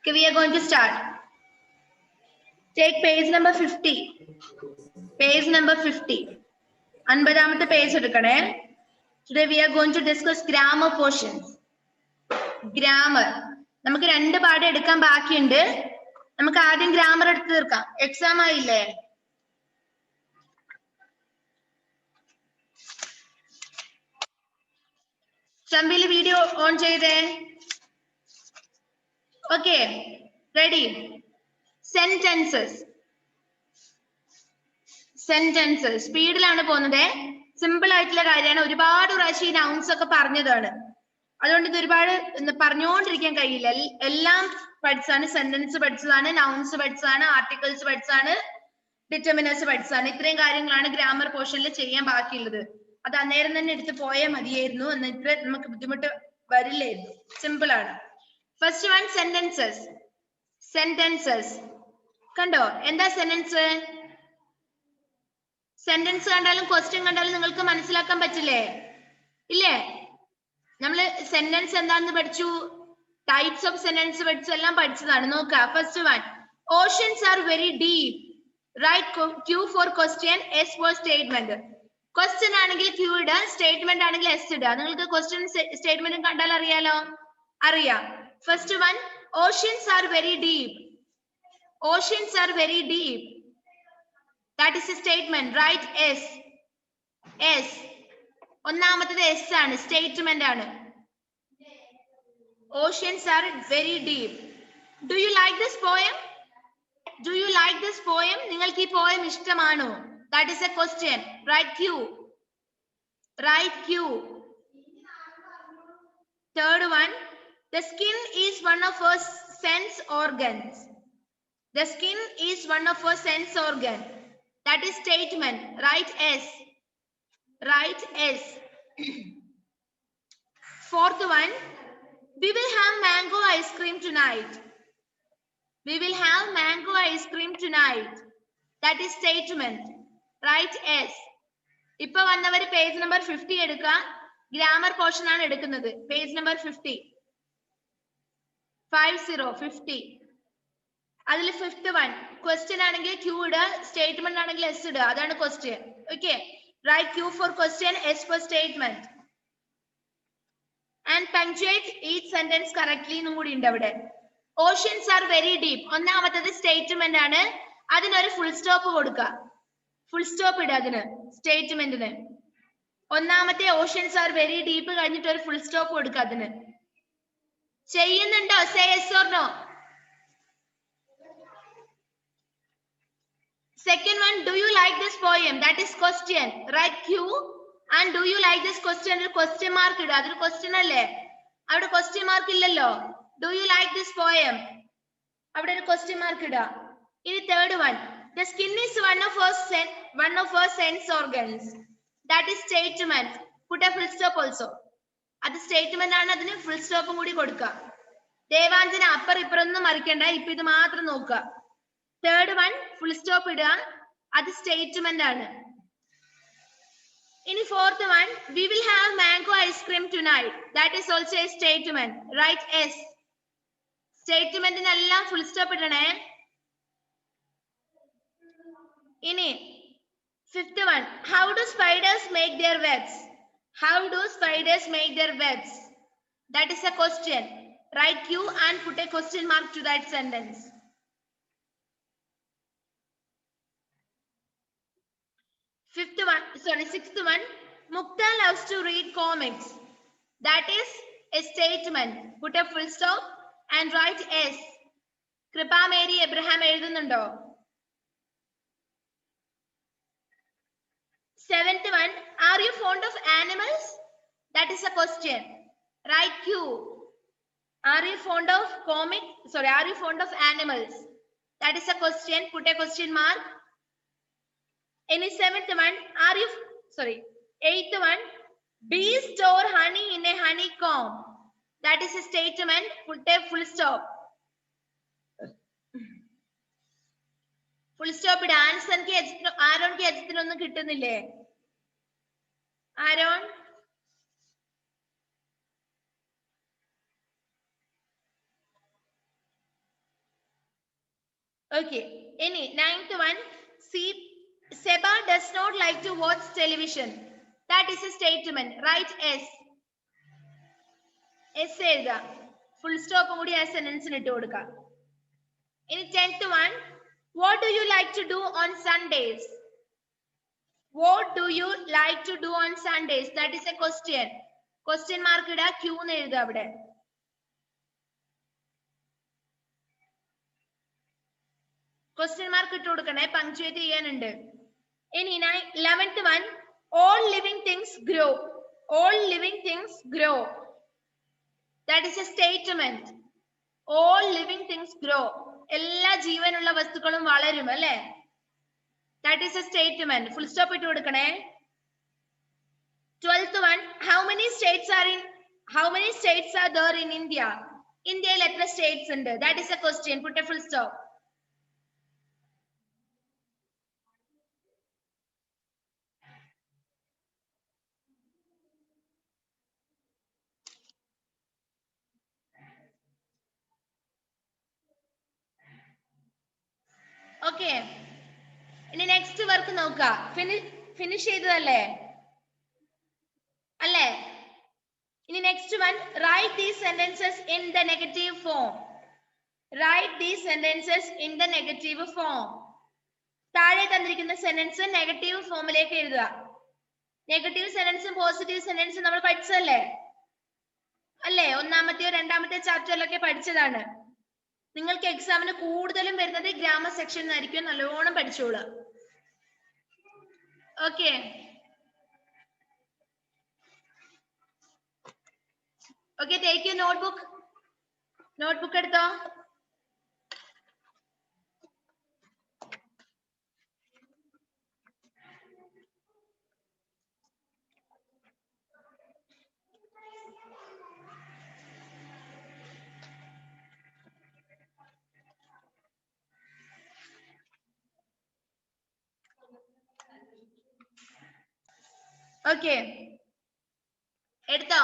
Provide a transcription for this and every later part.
Okay, we are going to start. Take page number 50. Page number 50. അൻപതാമത്തെ page എടുക്കണേ. Today we are going to discuss grammar portions. Grammar. നമുക്ക് രണ്ട് പാഠം എടുക്കാൻ ബാക്കിയുണ്ട്. നമുക്ക് ആദ്യം ഗ്രാമർ എടുത്ത് തീർക്കാം. എക്സാം ആയില്ലേ? ചമ്പില് വീഡിയോ ഓൺ ചെയ്തേ. Okay, ready? സെന്റൻസസ്. സെന്റൻസസ് സ്പീഡിലാണ് പോകുന്നത്. സിമ്പിൾ ആയിട്ടുള്ള കാര്യമാണ്. ഒരുപാട് പ്രാവശ്യം ഈ നൗൺസ് ഒക്കെ പറഞ്ഞതാണ്. അതുകൊണ്ട് ഇത് ഒരുപാട് പറഞ്ഞുകൊണ്ടിരിക്കാൻ കഴിയില്ല. എല്ലാം പഠിച്ചാണ്. സെന്റൻസ് പഠിച്ചതാണ്, നൗൺസ് പഠിച്ചതാണ്, ആർട്ടിക്കിൾസ് പഠിച്ചാണ്, ഡിറ്റർമിനേഴ്സ് പഠിച്ചതാണ്. ഇത്രയും കാര്യങ്ങളാണ് ഗ്രാമർ പോർഷനിൽ ചെയ്യാൻ ബാക്കിയുള്ളത്. അത് അന്നേരം തന്നെ എടുത്ത് പോയാൽ മതിയായിരുന്നു. എന്നിട്ട് നമുക്ക് ബുദ്ധിമുട്ട് വരില്ലായിരുന്നു. സിമ്പിൾ ആണ്. First one sentences. സെന്റൻസസ് കണ്ടോ? എന്താ സെന്റൻസ്? സെന്റൻസ് കണ്ടാലും ക്വസ്റ്റ്യൻ കണ്ടാലും നിങ്ങൾക്ക് മനസ്സിലാക്കാൻ പറ്റില്ലേ? ഇല്ലേ? നമ്മള് സെന്റൻസ് എന്താന്ന് പഠിച്ചു, ടൈപ്സ് ഓഫ് സെന്റൻസ് പഠിച്ചു, എല്ലാം പഠിച്ചതാണ്. നോക്ക, first one, oceans are very deep. Write Q for question, S for statement. Question ആണെങ്കിൽ ക്യൂ ഇടുക, സ്റ്റേറ്റ്മെന്റ് ആണെങ്കിൽ എസ് ഇടുക. നിങ്ങൾക്ക് ക്വസ്റ്റ്യൻ സ്റ്റേറ്റ്മെന്റും കണ്ടാൽ അറിയാലോ? അറിയാം. First one, oceans are very deep. Oceans are very deep. That is a statement. Write S. S. ഒന്നാമത്തേത് S ആണ്, സ്റ്റേറ്റ്മെന്റ് ആണ്. Oceans are very deep. Do you like this poem? Do you like this poem? നിങ്ങൾക്ക് ഈ poem ഇഷ്ടമാണോ? That is a question. Write Q. Write Q. Third one, the skin is one of our sense organs. The skin is one of our sense organ. That is statement. Write S. Write S. Fourth one, we will have mango ice cream tonight. We will have mango ice cream tonight. That is statement. Write S. ഇപ്പൊ വന്നവര് page number 50 എടുക്കുക. Grammar portion ആണ് എടുക്കുന്നത്. Page number 50. 50. അതിൽ fifth one, question ആണെങ്കിൽ Q ഇടുക, statement ആണെങ്കിൽ S ഇടുക. അതാണ് question. Okay, right Q for question, S for statement. And punctuate each sentence correctly എന്നും കൂടി ഉണ്ട് അവിടെ. Oceans are very deep. ഒന്നാമത്തത് സ്റ്റേറ്റ്മെന്റ് ആണ്. അതിനൊരു ഫുൾ സ്റ്റോപ്പ് കൊടുക്കുക. ഫുൾ സ്റ്റോപ്പ് ഇടുക അതിന്, സ്റ്റേറ്റ്മെന്റിന്. ഒന്നാമത്തെ ഓഷ്യൻസ് ആർ വെരി ഡീപ്പ് കഴിഞ്ഞിട്ട് ഒരു ഫുൾ സ്റ്റോപ്പ് കൊടുക്കുക അതിന്. ചെയ്യുന്നുണ്ടോ? Say yes or no. Second one, do you like this poem? That is question. Write Q. And do you like this question? Question mark ഇടുക. അതൊരു question അല്ലേ? അവിടെ question mark ഇല്ലല്ലോ. Do you like this poem? അവിടെ ഒരു question mark ഇടുക. ഇനി third one, the skin is one of our sense organs. That is statement. Put a full stop also. അത് സ്റ്റേറ്റ്മെന്റ് ആണ്. അതിന് ഫുൾ സ്റ്റോപ്പും കൂടി കൊടുക്കുക. ദേവാഞ്ജന അപ്പർ ഇപ്പറൊന്നും മറിക്കണ്ട. ഇപ്പൊ ഇത് മാത്രം നോക്കുക. തേർഡ് വൺ ഫുൾ സ്റ്റോപ്പ് ഇടുക. അത് സ്റ്റേറ്റ്മെന്റ് ആണ്. ഇനി fourth one, we will have mango ice cream tonight. That is also a statement. Write S. സ്റ്റേറ്റ്മെന്റിനെല്ലാം ഫുൾ സ്റ്റോപ്പ് ഇടണേ. ഇനി fifth one, how do spiders make their webs? How do spiders make their webs? That is a question. Write Q and put a question mark to that sentence. Sixth one, Mukta loves to read comics. That is a statement. Put a full stop and write S. Kripa Mary Abraham എഴുതുന്നുണ്ടോ? Seventh one, are you fond of animals? That is a question. Write Q. Are you fond of are you fond of animals? That is a question. Put a question mark. Any seventh one, eighth one, bees store honey in a honeycomb. That is a statement. Put a full stop. Full stop ഇട. ആരോൺക്ക് എച്ചത്തിനൊന്നും കിട്ടുന്നില്ലേ? Aaron Okay. Any ninth one. See, Seba does not like to watch television. That is a statement. Write S. S എഴുതാ. Full stop കൂടി ആ സെന്റൻസിന് ഇട്ട് കൊടുക്കാം. ഇനി 10th one. What do you like to do on Sundays? What do you like to do on Sundays? That is a question. Question mark ഇടാ, Q എന്ന് എഴുതാ അവിടെ. Question mark ഇട്ട് കൊടുക്കണേ, പങ്ക്ച്വേറ്റ് ചെയ്യാനുണ്ട്. ഇനി 11th one. All living things grow. All living things grow. That is a statement. All living things grow. എല്ലാ ജീവനുള്ള വസ്തുക്കളും വളരും അല്ലേ? That is a statement. Full stop ഇട്ട് കൊടുക്കണേ. 12th one. How many states are there in India? ഇന്ത്യയിൽ എത്ര states ഉണ്ട്? That is a question. Put a full stop. Okay. ഇനി നെക്സ്റ്റ് വർക്ക് നോക്കുക. ഫിനിഷ് ചെയ്തതല്ലേ അല്ലേ? ഇനി next one. Write these sentences in the negative form. Write these sentences in the negative form. താഴെ തന്നിരിക്കുന്ന സെന്റൻസ് നെഗറ്റീവ് ഫോമിലേക്ക് എഴുതുക. നെഗറ്റീവ് സെന്റൻസും പോസിറ്റീവ് സെന്റൻസും നമ്മൾ പഠിച്ചതല്ലേ അല്ലേ? ഒന്നാമത്തെയോ രണ്ടാമത്തെ ചാപ്റ്ററിലൊക്കെ പഠിച്ചതാണ്. നിങ്ങൾക്ക് എക്സാമിന് കൂടുതലും വരുന്നത് ഗ്രാമർ സെക്ഷൻ ആയിരിക്കും. നല്ലോണം പഠിച്ചോളൂ. Okay. Okay, take you notebook. Notebook എടുത്തോ. ഓക്കെ, എടുത്തോ.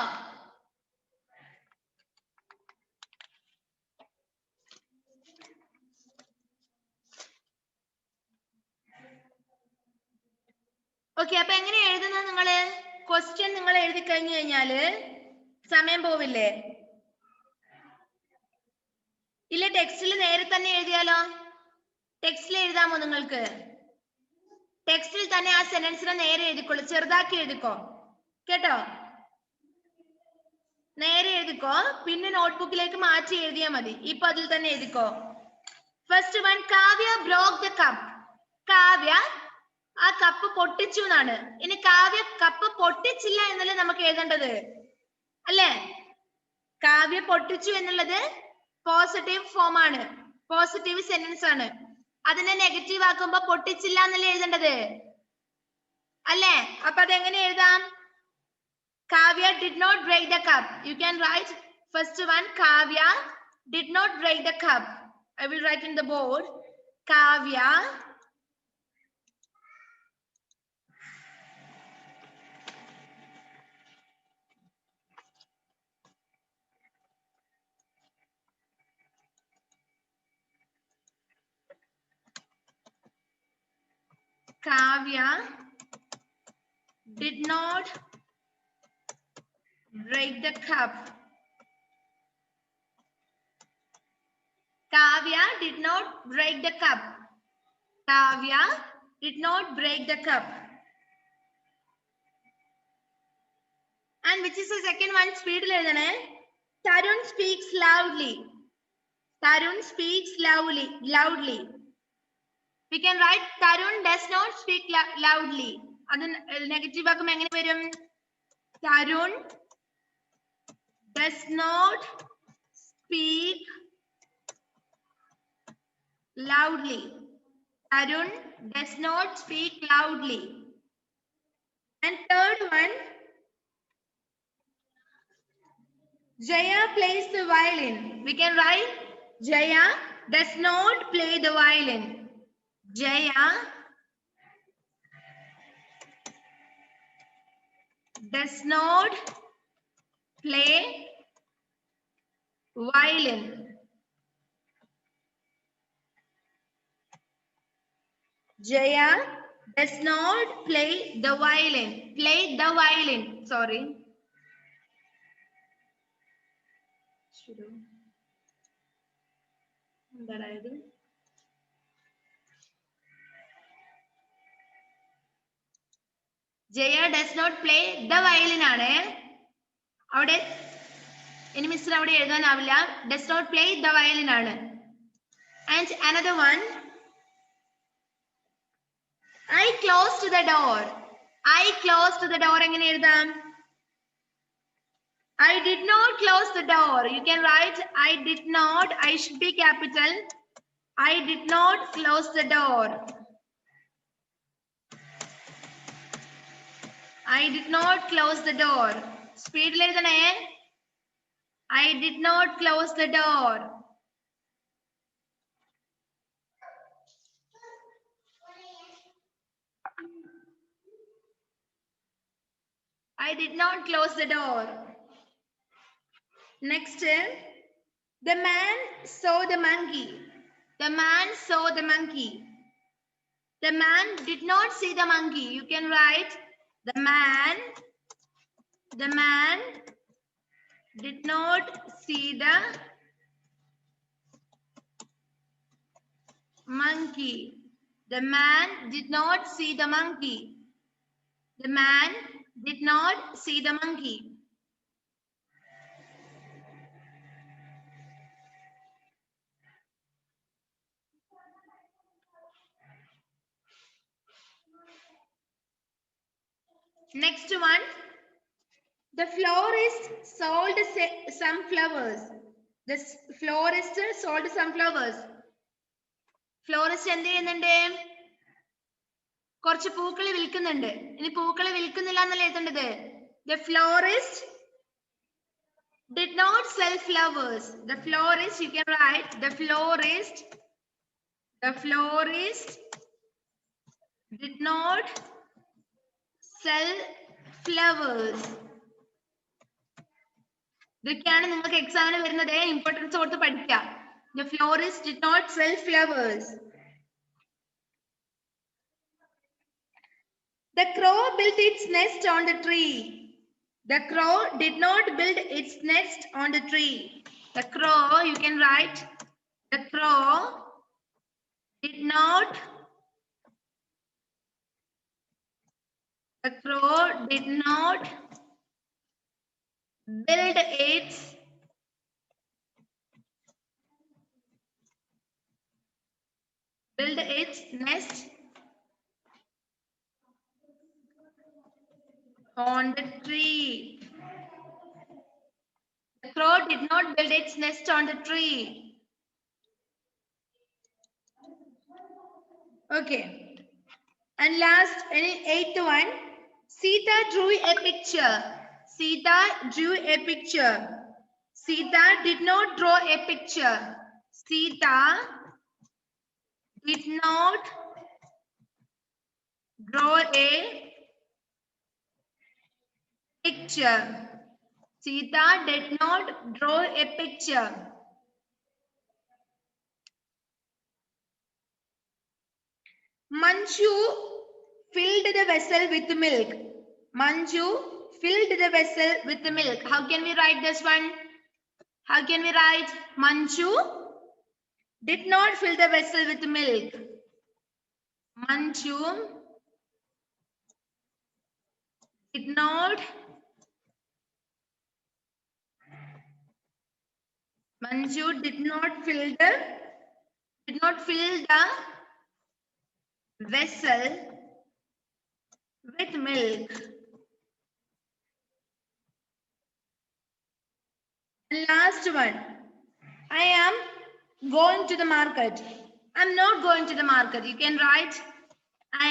ഓക്കെ, അപ്പൊ എങ്ങനെ എഴുതുന്നത്? നിങ്ങള് ക്വസ്റ്റ്യൻ നിങ്ങൾ എഴുതി കഴിഞ്ഞു കഴിഞ്ഞാല് സമയം പോവില്ലേ? ഇല്ല, ടെക്സ്റ്റിൽ നേരെ തന്നെ എഴുതിയാലോ? ടെക്സ്റ്റിൽ എഴുതാമോ നിങ്ങൾക്ക്? ടെക്സ്റ്റിൽ തന്നെ ആ സെന്റൻസിനെ നേരെ എഴുതിക്കോളൂ. ചെറുതാക്കി എഴുതിക്കോ കേട്ടോ. നേരെ എഴുതിക്കോ, പിന്നെ നോട്ട്ബുക്കിലേക്ക് മാറ്റി എഴുതിയാ മതി. ഇപ്പൊ അതിൽ തന്നെ എഴുതിക്കോ. First one. Kavya broke the cup. Kavya ആ കപ്പ് പൊട്ടിച്ചു എന്നാണ്. ഇനി കാവ്യ കപ്പ് പൊട്ടിച്ചില്ല എന്നല്ലേ നമുക്ക് എഴുതേണ്ടത് അല്ലേ? കാവ്യ പൊട്ടിച്ചു എന്നുള്ളത് പോസിറ്റീവ് ഫോം ആണ്, പോസിറ്റീവ് സെന്റൻസ് ആണ്. അതിനെ നെഗറ്റീവ് ആക്കുമ്പോ പൊട്ടിച്ചില്ല എന്നല്ലേ എഴുതേണ്ടത് അല്ലേ? അപ്പൊ അതെങ്ങനെ എഴുതാം? Kavya did not break the cup. You can write first one. Kavya did not break the cup. I will write in the board. Kavya did not break the cup. Kavya did not break the cup. Kavya did not break the cup. And which is the second one? Speed learner. Tarun speaks loudly. Tarun speaks loudly. We can write Tarun does not speak loudly. Adu negative vakum engane varum? Tarun does not speak loudly. Tarun does not speak loudly. And third one. Jaya plays the violin. We can write Jaya does not play the violin. Jaya does not play violin. Jaya does not play the violin. Play the violin. Sorry. Jaya does not play the violin. അവിടെ ഇനി മിസ്സിന് അവിടെ എഴുതാനാവില്ല. Does not play the violin ആണ്. And another one. I closed the door. I closed the door. എങ്ങനെ എഴുതാം? I did not close the door. You can write I did not. I should be capital. I did not close the door. I did not close the door. Speed എഴുതണേ. I did not close the door. I did not close the door. Next, the man saw the monkey. The man saw the monkey. The man did not see the monkey. You can write the man did not see the monkey. The man did not see the monkey. The man did not see the monkey. Next one. The florist sold some flowers. The florist sold some flowers. Florist എന്ത് ചെയ്യുന്നുണ്ട്? കുറച്ച് പൂക്കൾ വിൽക്കുന്നുണ്ട്. ഇനി പൂക്കൾ വിൽക്കുന്നില്ല എന്നല്ല എഴുതേണ്ടത്. The florist did not sell flowers. The florist, you can write the florist did not sell flowers. ഇതൊക്കെയാണ് നിങ്ങൾക്ക് എക്സാമിന് വരുന്നത്. ഇമ്പോർട്ടൻസ് കൊടുത്ത് പഠിക്കാം. The florist did not sell flowers. The crow built its nest on the tree. The crow did not build its nest on the tree. The crow, you can write, the crow did not build its nest on the tree. The crow did not build its nest on the tree. Okay. And last, eighth one. Sita drew a picture. Sita drew a picture. Sita did not draw a picture. Sita did not draw a picture. Sita did not draw a picture. Manju filled the vessel with milk. Manju filled the vessel with milk. How can we write this one? How can we write? Manju did not fill the vessel with milk. Manju did not fill the vessel with milk. And last one. I am going to the market. I'm not going to the market. You can write I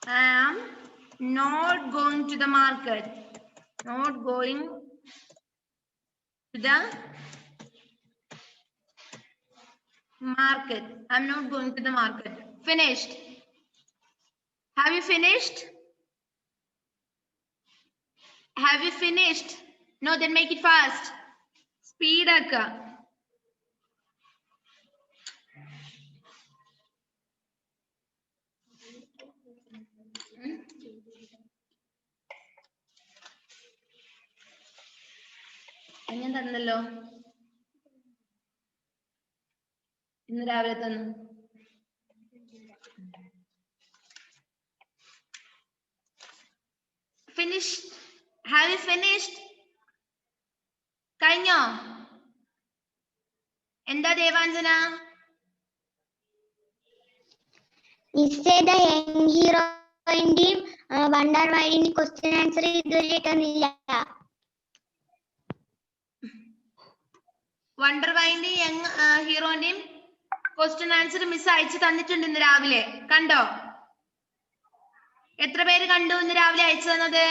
am not going to the market. Not going to the market. I'm not going to the market. Finished. Have you finished? Have you finished? No, then make it fast. Speed akka. ഞാൻ തന്നല്ലോ, ഇന്ന് രാവിലെ തന്നു. Finish. Have you finished? കഴിഞ്ഞോ? എന്താ ദേവാഞ്ജന? ഹീറോയിന്റെയും wonder വൈഡിന്റെ question answer ഇതുവരെ തന്നില്ല. വണ്ടർ വൈഡിന്റെ യങ് ഹീറോന്റെയും ക്വസ്റ്റ്യൻ ആൻസർ മിസ് അയച്ചു തന്നിട്ടുണ്ട് ഇന്ന് രാവിലെ. കണ്ടോ? എത്ര പേര് കണ്ടു ഇന്ന് രാവിലെ അയച്ചു തന്നത്?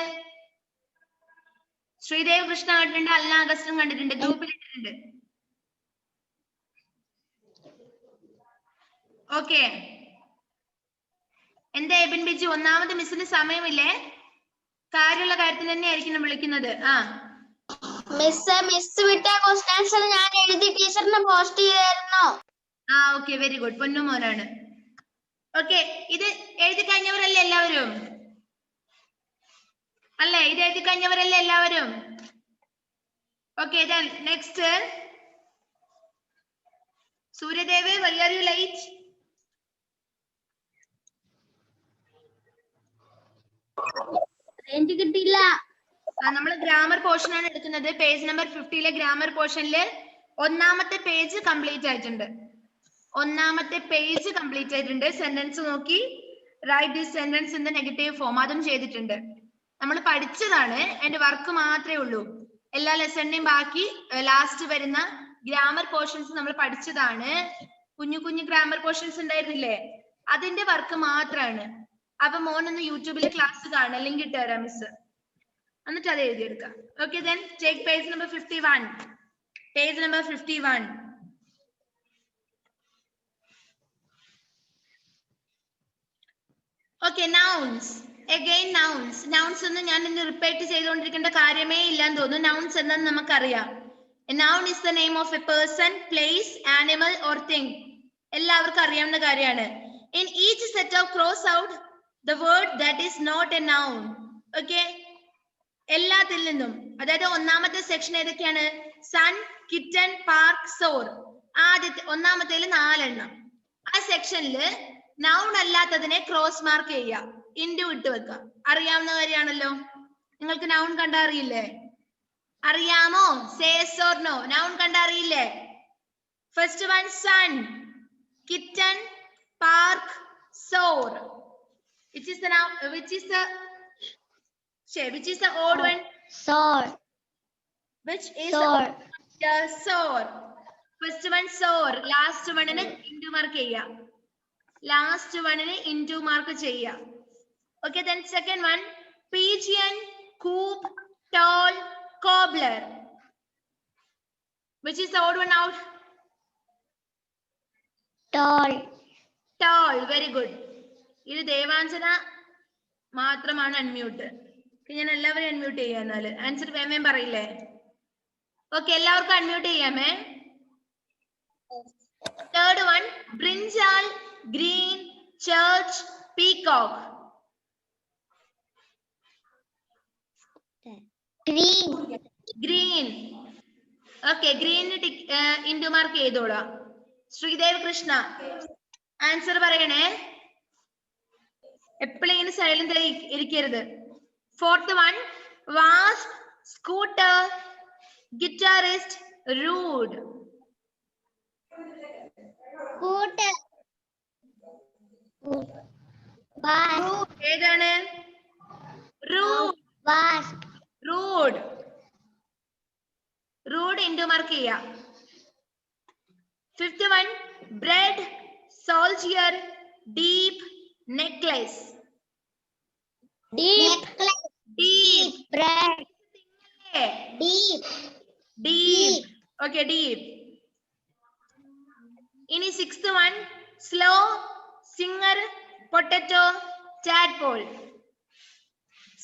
ശ്രീദേവ് കൃഷ്ണ കണ്ടിട്ടുണ്ട്, അല്ല അഗസ്റ്റും കണ്ടിട്ടുണ്ട്, ഗ്രൂപ്പിൽ ഇട്ടിട്ടുണ്ട്. ഓക്കെ. എന്താ എബിൻ ബിജു, ഒന്നാമത് മിസ്സിന് സമയമില്ലേ? കാര്യമുള്ള കാര്യത്തിന് തന്നെ ആയിരിക്കും വിളിക്കുന്നത്. മിസ് വിട്ട ക്വസ്റ്റ്യൻ ആൻസർ ഞാൻ എഴുതി ടീച്ചറിന് പോസ്റ്റ് ചെയ്തായിരുന്നു. Okay, very good. പൊന്നു മോനാണ്. ഓക്കെ, ഇത് എഴുതി കഴിഞ്ഞവരല്ലേ എല്ലാവരും? അല്ലേ, ഇത് എഴുതി കഴിഞ്ഞവരല്ലേ എല്ലാവരും? Okay, then next. Suryadev, why are you late? Range കിട്ടിയില്ല. നമ്മൾ ഗ്രാമർ പോർഷൻ ആണ് എടുക്കുന്നത്. പേജ് നമ്പർ 50 ഗ്രാമർ പോർഷനിൽ ഒന്നാമത്തെ പേജ് കംപ്ലീറ്റ് ആയിട്ടുണ്ട്. സെന്റൻസ് നോക്കി write this sentence in the negative form, അതും ചെയ്തിട്ടുണ്ട്. നമ്മൾ പഠിച്ചതാണ്, അതിന്റെ വർക്ക് മാത്രമേ ഉള്ളൂ. എല്ലാ ലെസണിന്റെയും ബാക്കി ലാസ്റ്റ് വരുന്ന ഗ്രാമർ പോർഷൻസ് നമ്മൾ പഠിച്ചതാണ്. കുഞ്ഞു കുഞ്ഞു ഗ്രാമർ പോർഷൻസ് ഉണ്ടായിരുന്നില്ലേ, അതിന്റെ വർക്ക് മാത്രമാണ്. അപ്പൊ മോനൊന്ന് യൂട്യൂബിൽ ക്ലാസ് കാണാം, ലിങ്ക് ഇട്ടുതരാം മിസ്, എന്നിട്ട് അത് എഴുതിയെടുക്കാം. Okay, then take page number 51. Page number 51. Okay, nouns. Again nouns. Nouns എന്ന് ഞാൻ ഇന്ന് റിപ്പീറ്റ് ചെയ്തുകൊണ്ടിരിക്കേണ്ട കാര്യമേ ഇല്ലാന്ന് തോന്നുന്നു. Nouns എന്താന്ന് നമുക്കറിയാം. A noun is the name of a person, place, animal or thing. എല്ലാവർക്കും അറിയാവുന്ന കാര്യമാണ്. In each set of cross out the word that is not a noun. Okay, എല്ലാത്തിൽ നിന്നും, അതായത് ഒന്നാമത്തെ സെക്ഷൻ ഏതൊക്കെയാണ്? Sun, kitten, park, sore. ആദ്യത്തെ ഒന്നാമത്തേല് 4 എണ്ണം. ആ സെക്ഷനില് നൗൺ അല്ലാത്തതിനെ ക്രോസ് മാർക്ക് ചെയ്യുക, ഇൻഡു ഇട്ട് വെക്കുക. അറിയാവുന്ന കാര്യമാണല്ലോ. നിങ്ങൾക്ക് നൗൺ കണ്ടറിയില്ലേ? അറിയാമോ? സേസ് ഓർ നോ. നൗൺ കണ്ടറിയില്ലേ? First one sun, kitten, park, sore. Which is the odd one? Soar. Which is soar. Soar. First one soar. Last one ine into mark cheya. Last one ine into mark cheya. Okay, then second one pigeon, coop, tall, cobbler. Which is the odd one out? Tall. Tall. Very good. ഇത് ദേവാഞ്ജന മാത്രമാണ് unmute. ഞാൻ എല്ലാവരും unmute ചെയ്യാം. എന്നാല് answer വേമേം പറയില്ലേ? Okay, എല്ലാവർക്കും unmute ചെയ്യാമേ. Third one brinjal, green, church, peacock. Green. Okay, green ഇൻഡു മാർക്ക് ചെയ്തോളാം. ശ്രീദേവ് കൃഷ്ണ ആൻസർ പറയണേ. എപ്പോഴും ഇങ്ങനെ സൈലന്റ് ആയി ഇരിക്കരുത്. Fourth one wasp, scooter, guitarist, rude. ഏതാണ്? റൂഡ്. റൂഡ് ഇൻഡു മാർക്ക് ചെയ്യാം. Fifth one bread, soldier, deep, necklace. Deep. Bread. Deep. Okay, deep. Ini sixth one slow, singer, potato, tadpole.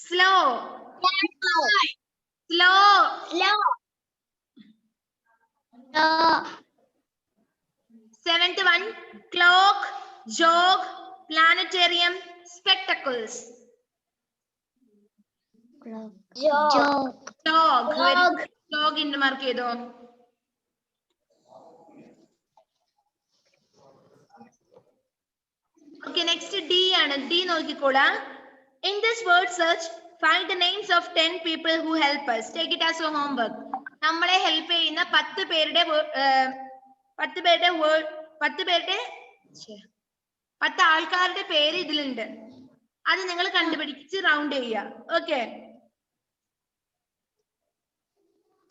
Slow. Seventh one clock, jog, planetarium, spectacles. Jog. log in mark ചെയ്തോ? Okay, next D ആണ്. D നോക്കിക്കോളാ. In this word search, find the names of 10 people who help us. Take it as your homework. നമ്മളെ help ചെയ്യുന്ന 10 പേരുടെ 10 ആൾക്കാരുടെ പേര് ഇതിലുണ്ട്. അത് നിങ്ങൾ കണ്ടുപിടിച്ച് റൗണ്ട് ചെയ്യുക. Okay,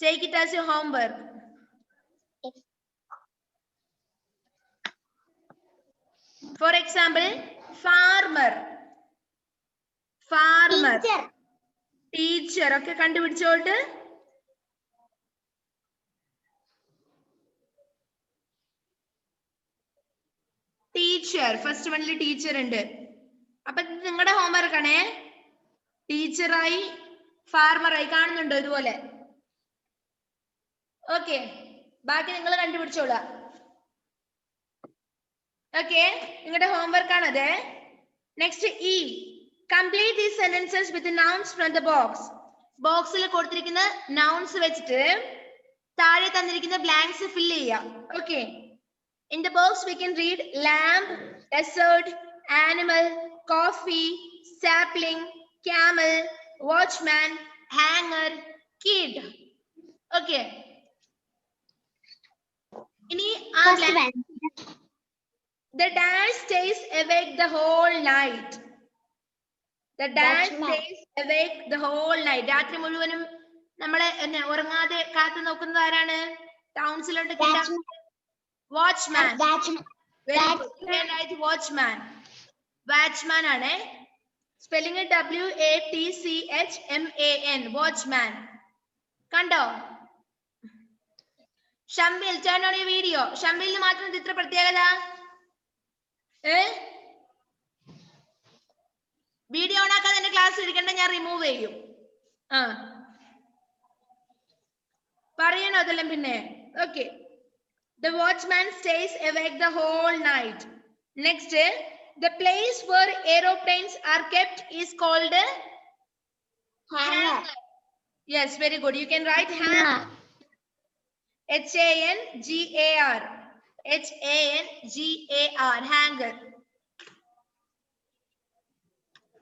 take it as your homework. For example, farmer, teacher ഒക്കെ കണ്ടുപിടിച്ചോട്ട്. ടീച്ചർ ഫസ്റ്റ് വണ്ണിൽ ടീച്ചർ ഉണ്ട്. അപ്പൊ നിങ്ങളുടെ ഹോംവർക്ക് ആണേ. ടീച്ചറായി ഫാർമറായി കാണുന്നുണ്ടോ ഇതുപോലെ? ഓക്കെ, ബാക്കി നിങ്ങൾ കണ്ടുപിടിച്ചോളാം. ഓക്കെ, നിങ്ങളുടെ ഹോംവർക്ക് ആണത്. Next E, complete these sentences with nouns from the box. ബോക്സിൽ കൊടുത്തിരിക്കുന്ന നൗൺസ് വെച്ചിട്ട് താഴെ തന്നിരിക്കുന്ന ബ്ലാങ്ക്സ് ഫിൽ ചെയ്യാം. Okay, in the box we can read lamb, desert, animal, coffee, sapling, camel, watchman, hanger, kid. Okay, ini the dash stays awake the whole night. The dash stays awake the whole night. രാത്രി മുഴുവനും നമ്മളെ ഉറങ്ങാതെ കാത്തു നോക്കുന്നത് ആരാണ്? ടൗൺസിലോട്ട് watchman. watchman. Watchman ആണ്. Spelling WATCHMAN. watchman. കണ്ടോ? ഷംബിൽ, turn on your video. ഷംബിലിന് മാത്രം ഇത്ര പ്രത്യേകത. വീഡിയോ ഓൺ ആക്കാതെ എന്റെ ക്ലാസ് ഇരിക്കണ്ട, ഞാൻ റിമൂവ് ചെയ്യും. പറയണോ അതെല്ലാം പിന്നെ? Okay, the watchman stays awake the whole night. Next, the place where aeroplanes are kept is called hangar. Yes, very good. You can write hangar. HANGAR. HANGAR. Hangar.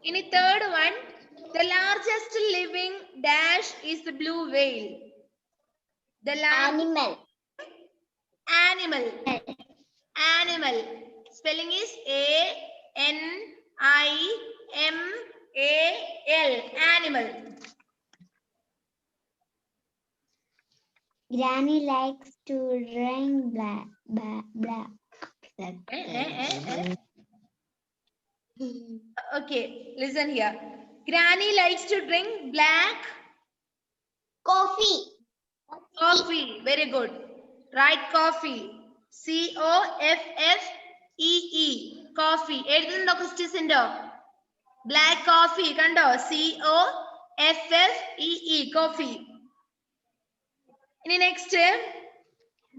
In the third one, the largest living dash is the blue whale. The animal. Spelling is ANIMAL. Animal. Granny likes to drink black. Okay, listen here. Granny likes to drink black coffee. Very good. Write coffee. COFFEE. Coffee. എഴുതുന്നുണ്ടോ ക്രിസ്റ്റ്യസിന്റെ? Black coffee കണ്ടോ? COFFEE. coffee. ഇനി next,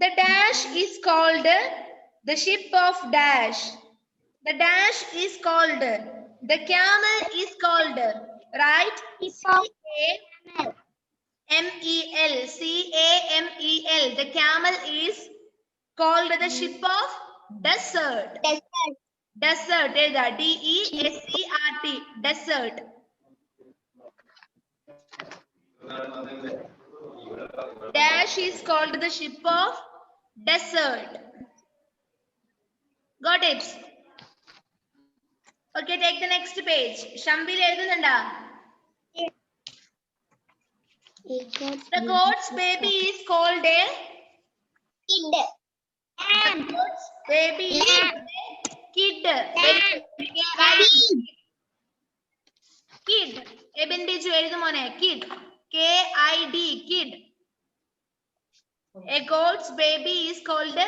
the dash is called the ship of dash. The dash is called, the camel is called, right? CAMEL. The camel is called the ship of desert. Desert. DESERT. Desert. Dash is called the ship of desert. Got it? Okay, take the next page. Shambil എഴുതുന്നുണ്ടോ? The goat's baby is called a Kid. goat's baby is kid. Kid. എബിൻഡിജു എഴുതു മോനെ. Kid. KID. Kid. A goat's baby is called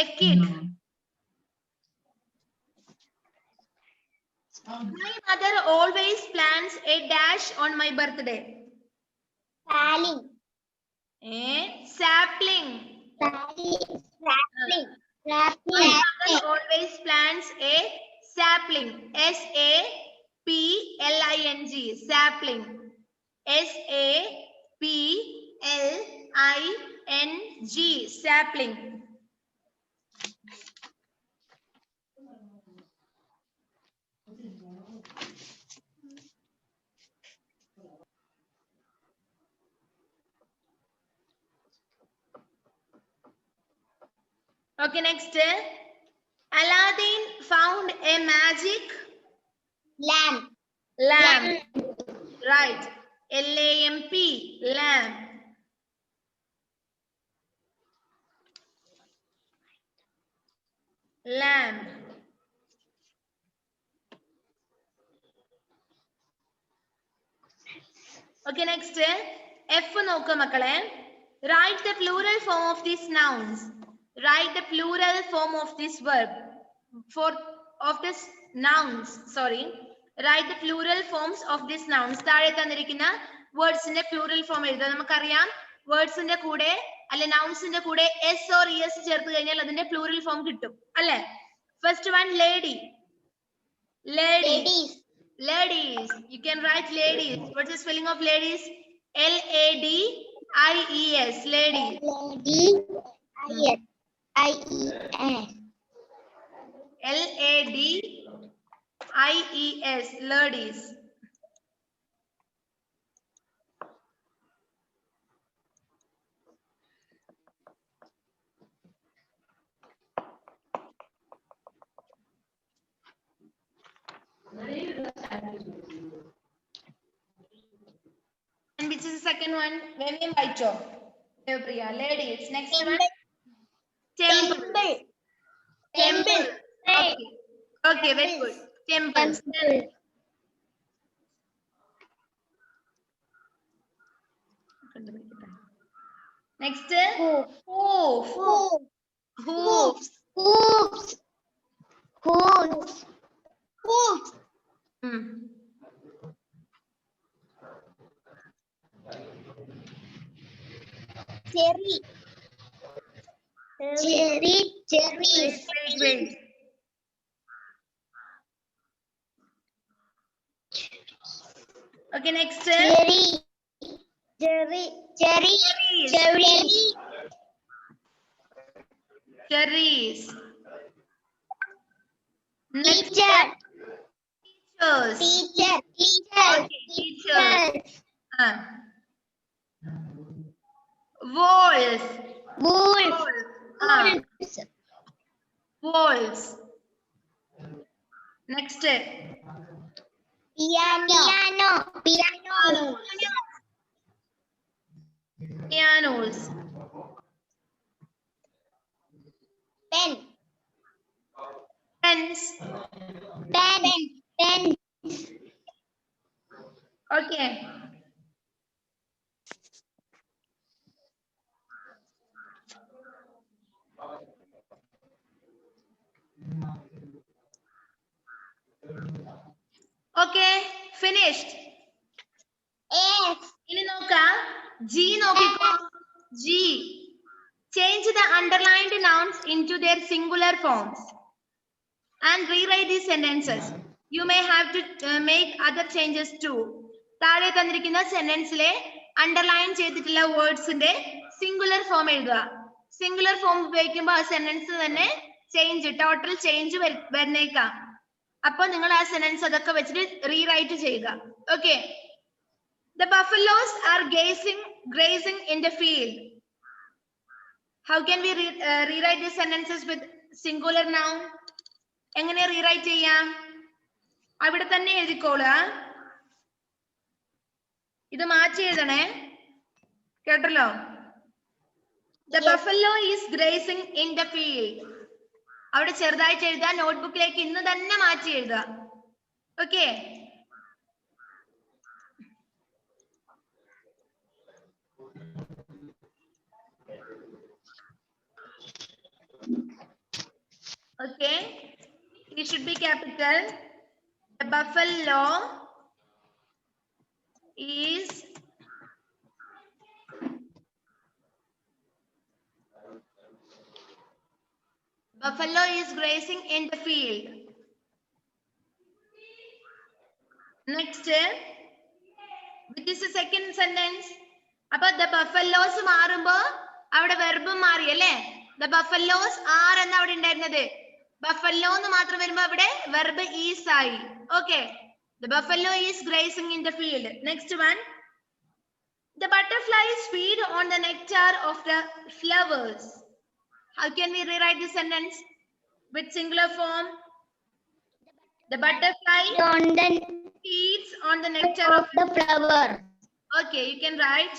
a kid. My mother always plans a dash on my birthday. Sapling. My mother always plants a sapling. SAPLING. Sapling. SAPLING. SAPLING, sapling. Okay, next. Aladdin found a magic lamp. lamp. Right. LAMP, lamp. Lamp. Okay, next. F നോക്കുക മക്കളെ. Write the plural form of these nouns. Write the plural form of this verb. Of this nouns. Sorry. Write the plural forms of these nouns. താഴെ തന്നിരിക്കുന്ന വേർഡ്സിന്റെ plural form എഴുതുക. നമുക്കറിയാം വേർഡ്സിന്റെ കൂടെ അല്ലെ നൗൺസിന്റെ കൂടെ S or ES ചേർത്ത് കഴിഞ്ഞാൽ അതിന്റെ പ്ലൂറൽ ഫോം കിട്ടും അല്ലെ. First one lady. Ladies. Ladies. You can write ladies. What's the spelling of ladies? LADIES. Ladies. LADIES. Ladies. And which is the second one? Vivian Vaito. Priya. Ladies. Next one. Temple. Temple. Okay. Okay, very good. Temples. Next. Hoof. Hoof. Cherries. Wait. Okay, next. Cherries. Next. Teachers. Walls. Walls. Next. Pianos. Pens. Okay. Okay, finished. ഇനി നോക്കാം G നോക്കിക്കോ. G. Change the underlined nouns into their singular forms and rewrite these sentences. You may have to make other changes too. താഴെ തന്നിരിക്കുന്ന സെന്റൻസിലെ underline ചെയ്തിട്ടുള്ള വേർഡ്സിന്റെ singular form എഴുതുക. Singular form ഉപയോഗിക്കുമ്പോൾ ആ sentence തന്നെ ടോട്ടൽ ചേഞ്ച് വരുന്നേക്കാം. അപ്പൊ നിങ്ങൾ ആ സെന്റൻസ് അതൊക്കെ വെച്ചിട്ട് റീറൈറ്റ് ചെയ്യുക. Okay. The buffaloes are grazing in the field. How can we rewrite these sentences with singular noun? എങ്ങനെ റീറൈറ്റ് ചെയ്യാം? അവിടെ തന്നെ എഴുതിക്കോളുക. ഇത് മാറ്റി എഴുതണേ, കേട്ടല്ലോ. The buffalo is grazing in the field. അവിടെ ചെറുതായിട്ട് എഴുതാൻ നോട്ട്ബുക്കിലേക്ക് ഇന്ന് തന്നെ മാറ്റി എഴുതുക. Okay. Okay, it should be capital. The buffalo is grazing in the field. Next, which is the second sentence? അപ്പൊ the buffaloes മാറുമ്പോ അവിടെ വെർബും മാറി അല്ലേ? the buffaloes are എന്ന് അവിടെ ഉണ്ടായിരുന്നത് buffalo എന്ന് മാത്രം വരുമ്പോ അവിടെ verb is ആയി. Okay, the buffalo is grazing in the field. Next one, the butterflies feed on the nectar of the flowers. How can we rewrite this sentence with singular form? The butterfly On the feeds on the nectar of the flower. Okay, you can write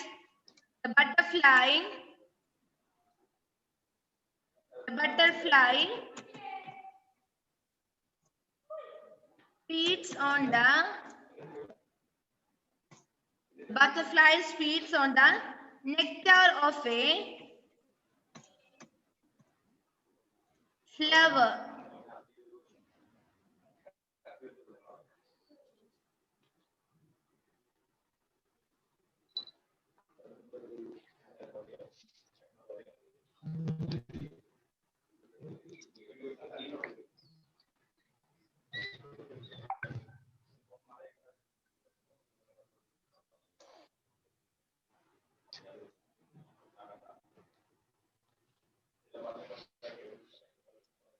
the butterfly feeds on the nectar of a flower.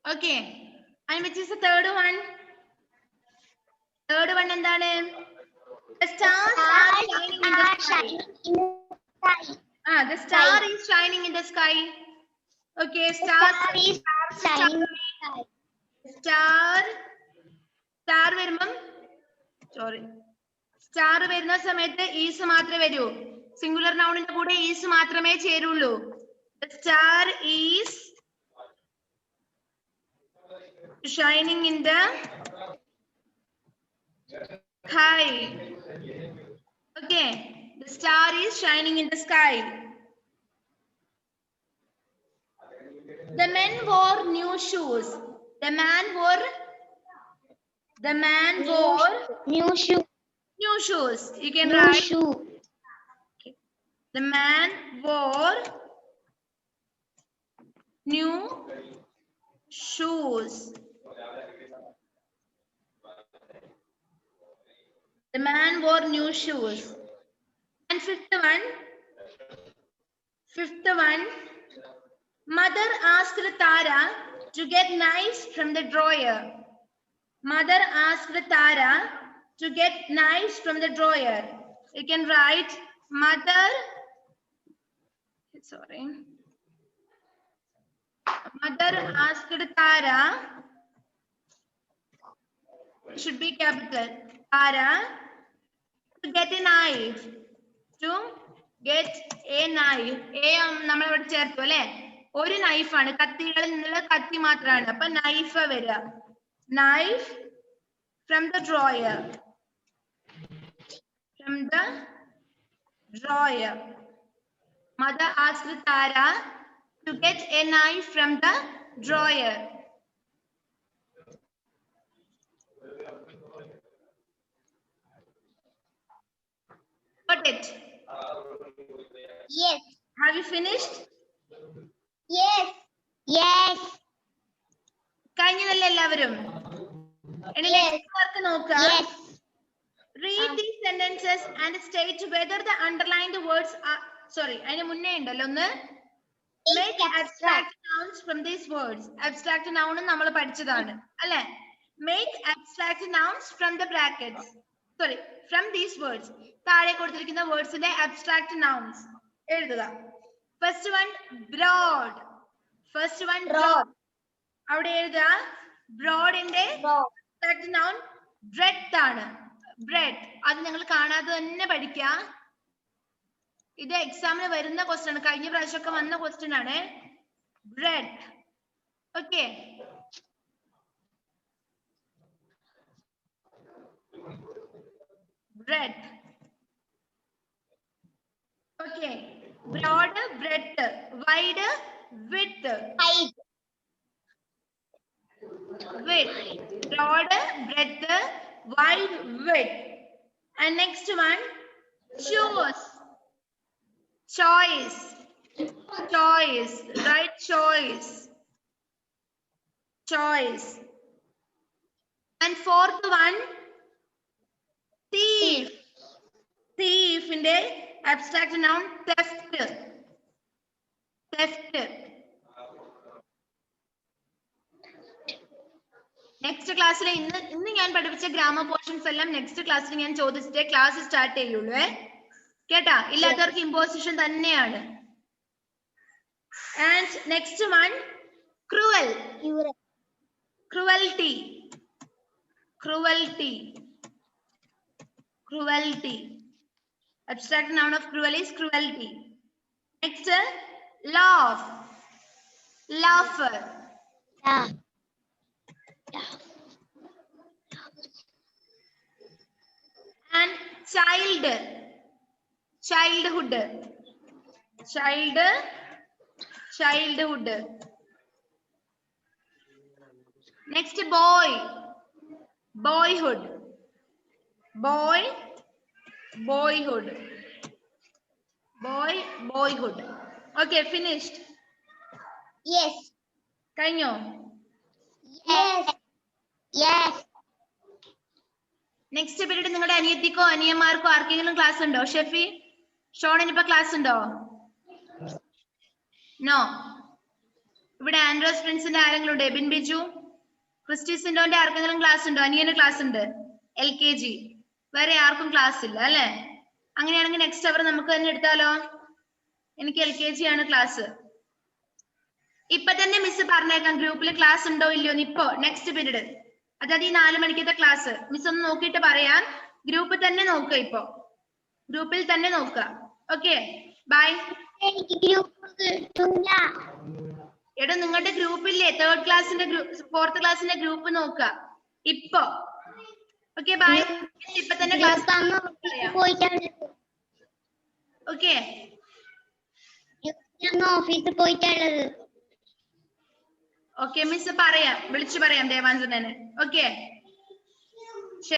Okay, and which is the third one? Third one എന്താണ്? The stars are shining in the sky. The star is shining in the sky. Okay, star വരുമ്പം star വരുന്ന സമയത്ത് is മാത്രമേ വരൂ. Singular നൗണിന്റെ കൂടെ is മാത്രമേ ചേരുള്ളൂ. The star is shining in the sky. Okay, the star is shining in the sky. The men wore new shoes. The man wore New shoes. You can new write shoe. the man wore new shoes. The man wore new shoes. And fifth one, mother asked Tara to get knives from the drawer. Mother asked Tara to get knives from the drawer. You can write mother asked Tara, should be capital, Tara to get a knife. To get a knife. നമ്മൾ ഇവിടെ ചേർത്തു അല്ലേ? ഒരു നൈഫാണ്, കത്തികളിൽ നിന്നുള്ള കത്തി മാത്രമാണ്. അപ്പൊ knife വരിക. Knife from the drawer. Mother asked Tara to get a knife from the drawer. Got it? Yes. Have you finished? Yes. കഴിഞ്ഞതല്ലേ എല്ലാവരും? നോക്കാം. Yes. Read these sentences and state whether the underlined words are അതിന് മുന്നേ ഉണ്ടല്ലോ ഒന്ന്. Make abstract nouns from these words. Abstract noun നമ്മൾ പഠിച്ചതാണ് അല്ലേ? Make abstract nouns from the brackets. From these words. താഴെ കൊടുത്തിരിക്കുന്ന വേർഡ്സിന്റെ abstract nouns എഴുതുക. First one broad. അവിടെ എഴുതുക. ബ്രോഡിന്റെ abstract noun breadth ആണ്. bread. അത് നിങ്ങൾ കാണാതെ തന്നെ പഠിക്കുക. ഇത് എക്സാമിന് വരുന്ന ക്വസ്റ്റ്യൻ ആണ്. കഴിഞ്ഞ പ്രാവശ്യമൊക്കെ വന്ന ക്വസ്റ്റ്യൻ ആണ്. bread. Okay. bread. Okay. Broad, breadth. Wide, width. Height. Width. Broad, breadth, wide, width. And next one, choose. Choice. Right? Choice. And fourth one, thief. In the Abstract noun theft. Theft. Next ക്ലാസ്സിൽ ഇന്ന് ഞാൻ പഠിപ്പിച്ച grammar portions എല്ലാം next ക്ലാസ്സിൽ ഞാൻ ചോദിച്ചിട്ടേ class start ചെയ്യുള്ളൂ. കേട്ടാ? ഇല്ലാത്തവർക്ക് ഇമ്പോസിഷൻ തന്നെയാണ്. And next one cruel. Cruelty. Cruelty. Cruelty. Abstract noun of cruel is cruelty. Next, laugh. Laugher. And child. Childhood. Childhood. Next, boy. Boyhood. Boy, boyhood. Boy, boyhood. Okay, finished. Yes. കഴിഞ്ഞോ? Yes. Yes. Next period നിങ്ങളുടെ അനിയത്തിക്കോ അനിയന്മാർക്കോ ആർക്കെങ്കിലും class ഉണ്ടോ? ഷെഫി, ഷോണിന് ഇപ്പൊ class ഉണ്ടോ? No. ഇവിടെ ആൻഡ്രോസ് ഫ്രണ്ട്സിന്റെ ആരെങ്കിലും ഉണ്ടോ? എബിൻ ബിജു, ക്രിസ്റ്റി സിൻഡോന്റെ ആർക്കെങ്കിലും ക്ലാസ് ഉണ്ടോ? അനിയന് ക്ലാസ് ഉണ്ട്, LKG. വേറെ ആർക്കും ക്ലാസ് ഇല്ല അല്ലെ? അങ്ങനെയാണെങ്കിൽ നെക്സ്റ്റ് അവർ നമുക്ക് തന്നെ എടുത്താലോ? എനിക്ക് LKG ആണ് ക്ലാസ്. ഇപ്പൊ തന്നെ മിസ് പറഞ്ഞേക്കാം ഗ്രൂപ്പിൽ ക്ലാസ് ഉണ്ടോ ഇല്ലയോ? ഇപ്പോ നെക്സ്റ്റ് പീരീഡ്, അതായത് ഈ 4 മണിക്കത്തെ ക്ലാസ് മിസ് ഒന്ന് നോക്കിയിട്ട് പറയാം. ഗ്രൂപ്പിൽ തന്നെ നോക്കുക, ഇപ്പൊ ഗ്രൂപ്പിൽ തന്നെ നോക്കുക. Okay, bye. എടാ നിങ്ങളുടെ ഗ്രൂപ്പില്ലേ 3rd ക്ലാസ്സിന്റെ ഗ്രൂപ്പ്, 4th ക്ലാസ്സിന്റെ ഗ്രൂപ്പ് നോക്കുക ഇപ്പൊ. Okay, bye. ഇപ്പൊ തന്നെ ക്ലാസ് ഓക്കെ. ഓഫീസിൽ പോയിട്ടുള്ളത്. ഓക്കെ മിസ് പറയാം, വിളിച്ചു പറയാം ദേവാഞ്ജനന്. ഓക്കെ.